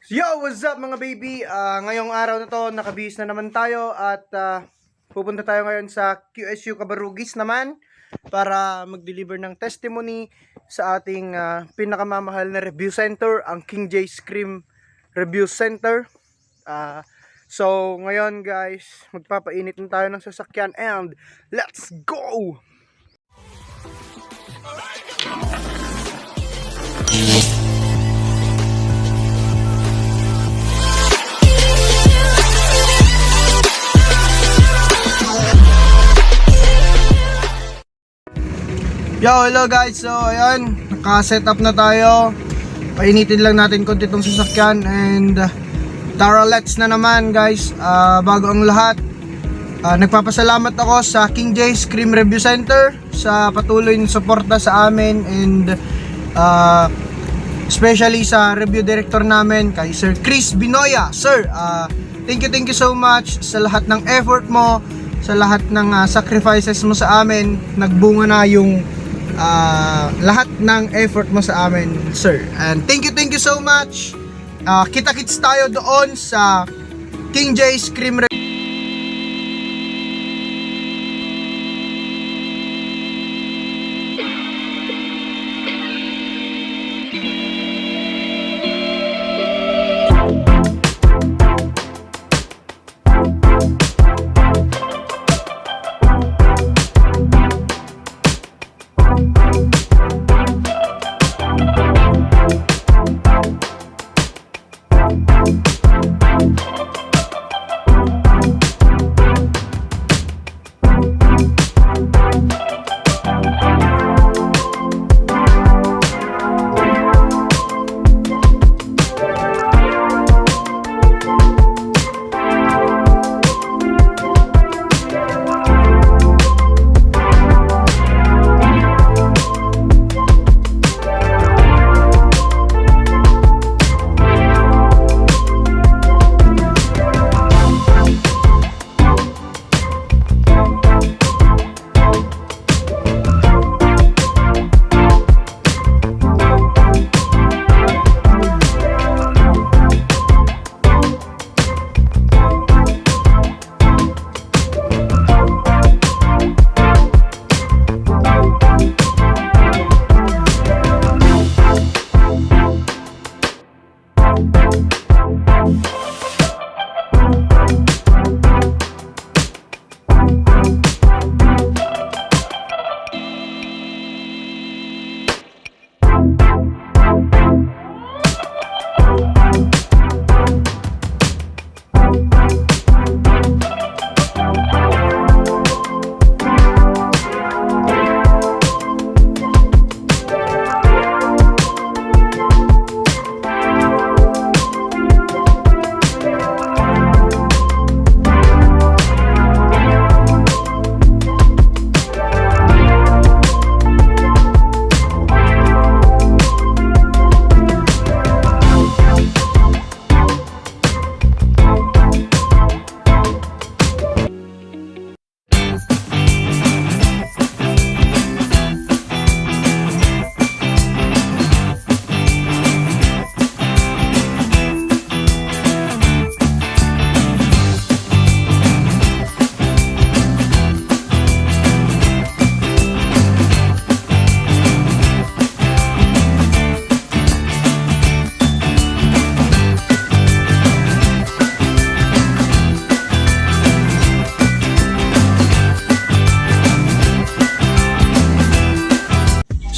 Yo, what's up mga baby? Ngayong araw na to, nakabihis na naman tayo at pupunta tayo ngayon sa QSU Cabarugis naman para mag-deliver ng testimony sa ating pinakamamahal na review center, ang King J's Cream Review Center. So ngayon guys, magpapainit na tayo ng sasakyan and let's go! Yo, hello guys. So, ayan, naka-set up na tayo. Painitin lang natin konti itong sasakyan and tara, let's na naman guys. Bago ang lahat, nagpapasalamat ako sa King J's Cream Review Center sa patuloy na suporta sa amin and especially sa review director namin kay Sir Chris Binoya. Sir, thank you so much sa lahat ng effort mo, sa lahat ng sacrifices mo sa amin. Nagbunga na yung lahat ng effort mo sa amin, sir. And thank you so much. Kita-kits tayo doon sa King J's Cream Review.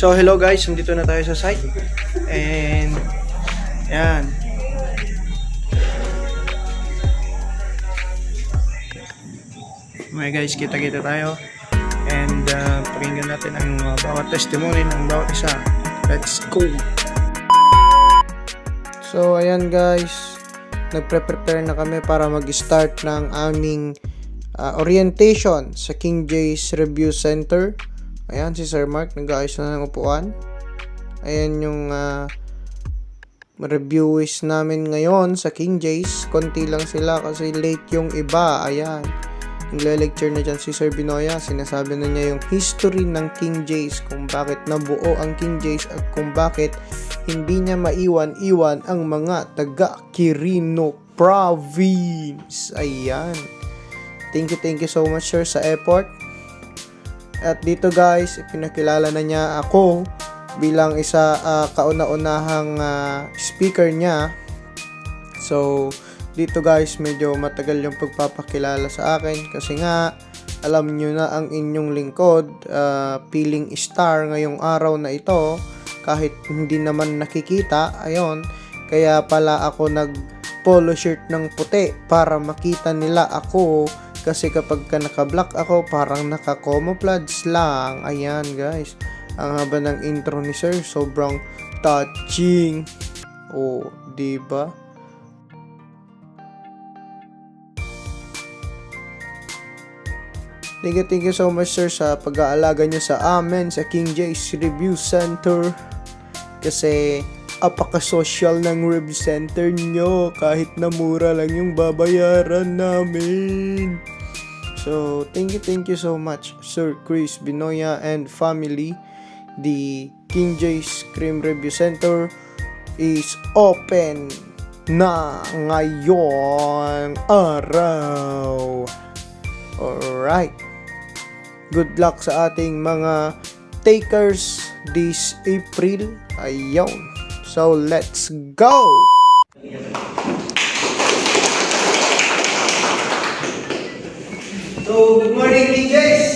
So hello guys, nandito na tayo sa site and yan. Okay guys, kita-kita tayo and pakinggan natin ang bawat testimony ng bawat isa. Let's go! So ayan guys, nagpre-prepare na kami para mag-start ng aming orientation sa King J's Review Center. Ayan, si Sir Mark, nag-aayos na ng upuan. Ayan yung reviewers namin ngayon sa King J's. Konti lang sila kasi late yung iba. Ayan. Nagle-lecture na dyan si Sir Binoya. Sinasabi na niya yung history ng King Jace, kung bakit nabuo ang King Jace at kung bakit hindi niya maiwan-iwan ang mga taga Quirino Province. Ayan. Thank you so much sir sa effort. At dito guys, pinakilala na niya ako bilang isa kauna-unahang speaker niya. So, dito guys, medyo matagal yung pagpapakilala sa akin kasi nga alam nyo na ang inyong lingkod, feeling star ngayong araw na ito kahit hindi naman nakikita. Ayon, kaya pala ako nag polo shirt ng puti para makita nila ako, kasi kapag ka naka-black ako parang naka-camouflage lang. Ayan guys, ang haba ng intro ni sir, sobrang touching. Oh, diba? Thank you so much sir sa pag-aalaga nyo sa amin sa King Jace Review Center, kasi apaka-social ng review center nyo, kahit na mura lang yung babayaran namin. So thank you so much Sir Chris Binoya and family. The King Jace Cream Review Center is open na ngayong araw. Alright, good luck sa ating mga takers this April. Ayaw. So, let's go! So, good morning, DJs!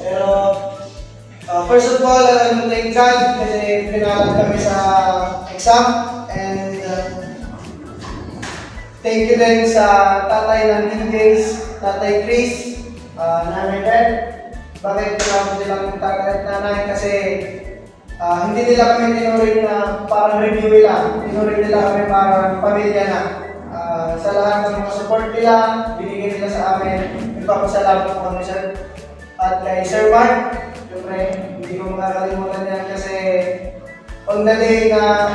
Pero, first of all, thank God kasi pinalag kami sa exam. And thank you din sa tatay ng DJs, Tatay Chris, Nanay Beth. Bakit naman silang tatay at nanay? Kasi hindi nila kami tinuring na parang review lang. Tinuring nila kami parang pamilya na. Sa lahat ng mga support nila, binigyan nila sa amin. Nagpapasalamat po kami sir. At kay Sir Mark, siyempre, hindi ko makakalimutan yan kasi on the day na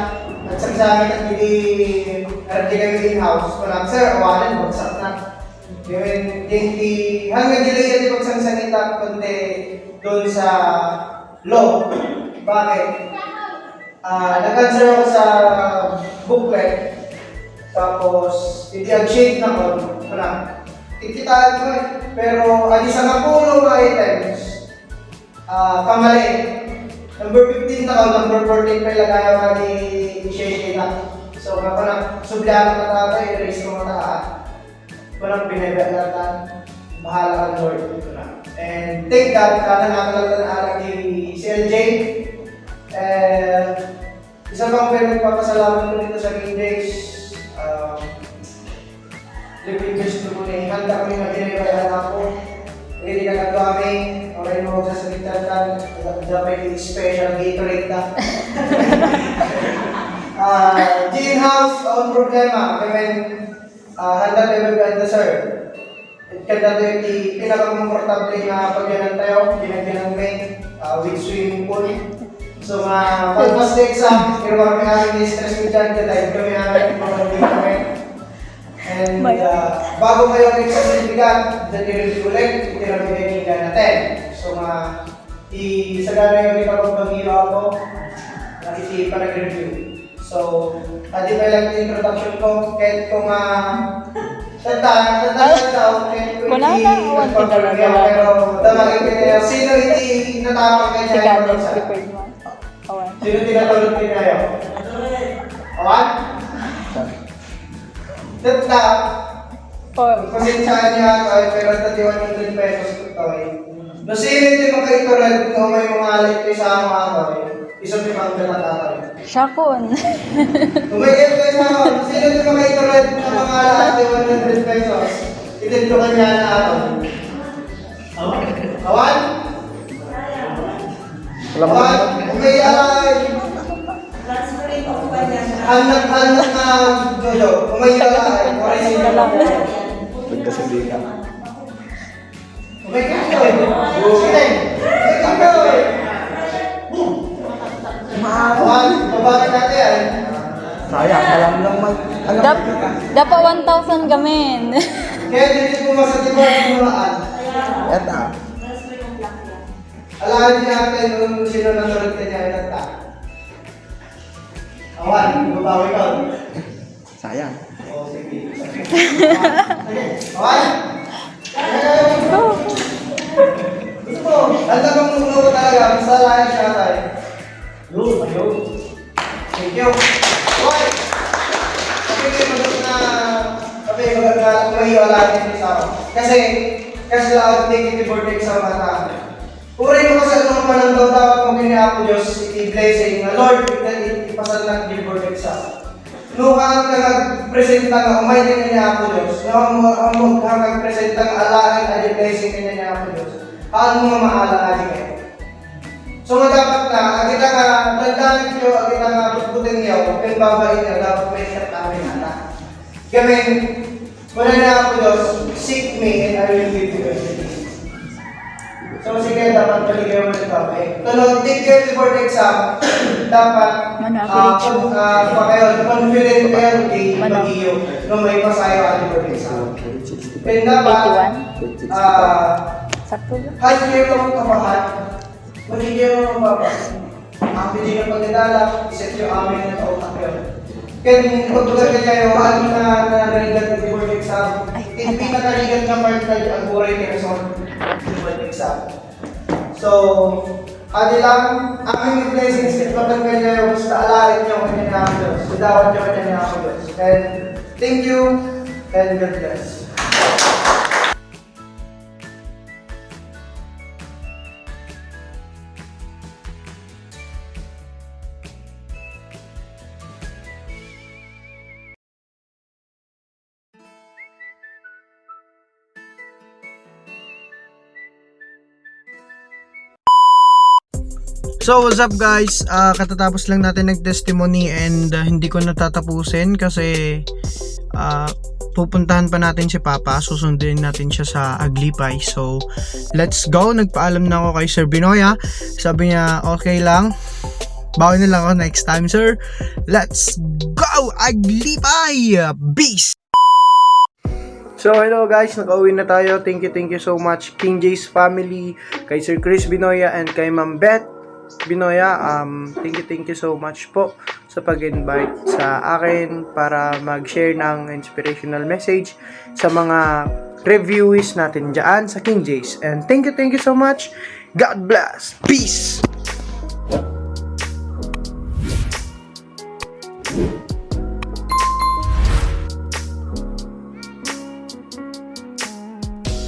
nagsagsamin at hindi kami in-house, walang sir, awalan, bagsak na. Hanggang delay yan yung pagsangsangita kundi doon sa law. Bakit? Nag-answer ako sa booklet, tapos i-shade na ko, kikitaan ko eh. Pero sa mga items, kamali. Number 15 na ko, number 14 pa ilagay ako i-shade na. So kapag sublaan ko na tatay, i-raise ko mataas. Walang pinagdalatan, bahala ka Lord. And thank God, nakalala na anak ni CLJ. Isa pang pinagpapasalamat ko dito sa King Jace. Living Church ko ni handa kami na pinagdalatan ako. Hindi na kami, okay mo sa salitan, may special Gatorade na. Gin House, on problema. Handa tayo mag-ganda sir. Kanda tayo yung pinaka-comfortable na pagyanan tayo, binagyan ng main with swimming pool. So pagpas na exam, kaya kami namin stress ko dyan, kaya kami namin kami. And bago kayo ang exam certificate, dati-review ulit, itinabigay natin. So isagana yung ipapagpagiro ako, nakisipa nag-review. So, hindi pa lang yung introduction ko, kahit kung tanda daw, kahit kung hindi nagpapagpagyo, pero damagin ko niya, sino hindi natapag ka niya yung pagsa? Sino tinatulog din kayo? Awan? Tanda, pasensyahan niya ako, pero 100 pesos ito eh. No, sino hindi makaitoran kung may mga alit kayo sa mga ako eh? Isang limang dalat siya kon. Umayag kayo sa ako. Sino ito mga ituloy ng mga ate 100 pesos? Itintukan niya na ako. Awan? Awan? Umayag! Anak na Jojo. Umayag! Pagkasindi ka. Umayag! Umayag! Awan, babakit natin yan. Sayang, alam lang Ano ka? Dapat 1,000 gamin. Kaya dito po masatiba yung muraan. Eto. Alahan niya natin kung sino nasunod ka niya. Eto. Awan, babawi ka. Sayang. O, sige. Awan! Gusto mo, handa kang nunglo talaga. Basta alahan siya tayo. Ayun. Thank you. Awan! Sabi maganda mahiwala din sa ako. Kasi lahat negative word sa mata. Puri mo kasi anong manang dapat mong kiniya ko Diyos, i-blessing na Lord, ipasal na negative word sa. Nung ka nag-presenta nga, umay din kiniya ko Diyos. Nung ka nag-presenta nga, alahin na i-blessing kiniya ko Diyos. Haan mo maala ka din kayo. So dapat na, agita nga, nagdamit nyo, agita nga, buting niyo, pinbabain niyo, dapat may siya namin anak. Gamin, wala na ako Diyos, seek me and I will give you everything. So sige, dapat paligay mo ng babay. Tulog, take care before the exam, dapat, confident kayo, mag-iyo, nung may pasayo at before the exam. And dapat, high care mo kapahan, magiging mo baba. Ang pili ng pagdadala, iset yung amin na kautak yun. Kaya kung tulad ka kayo, ano na narigat ng before exam, hindi na narigat na part na ang buray kayo sa before exam. So, adi lang, aming blessings at matanggal kayo, basta alahin nyo kanya na ako Diyos. Udawat nyo kanya na ako Diyos. And thank you, and God bless. So what's up guys, katatapos lang natin nag-testimony and hindi ko natatapusin kasi pupuntahan pa natin si Papa, susundin natin siya sa Aglipay. So let's go, nagpaalam na ako kay Sir Binoya, sabi niya okay lang, bawi na lang ako next time sir. Let's go Aglipay, beast! So hello guys, naka-uwi na tayo. Thank you so much King Jay's family, kay Sir Chris Binoya and kay Ma'am Beth Binoya. Thank you so much po sa pag-invite sa akin para mag-share ng inspirational message sa mga reviewees natin dyan sa King Jay's. And thank you so much. God bless. Peace.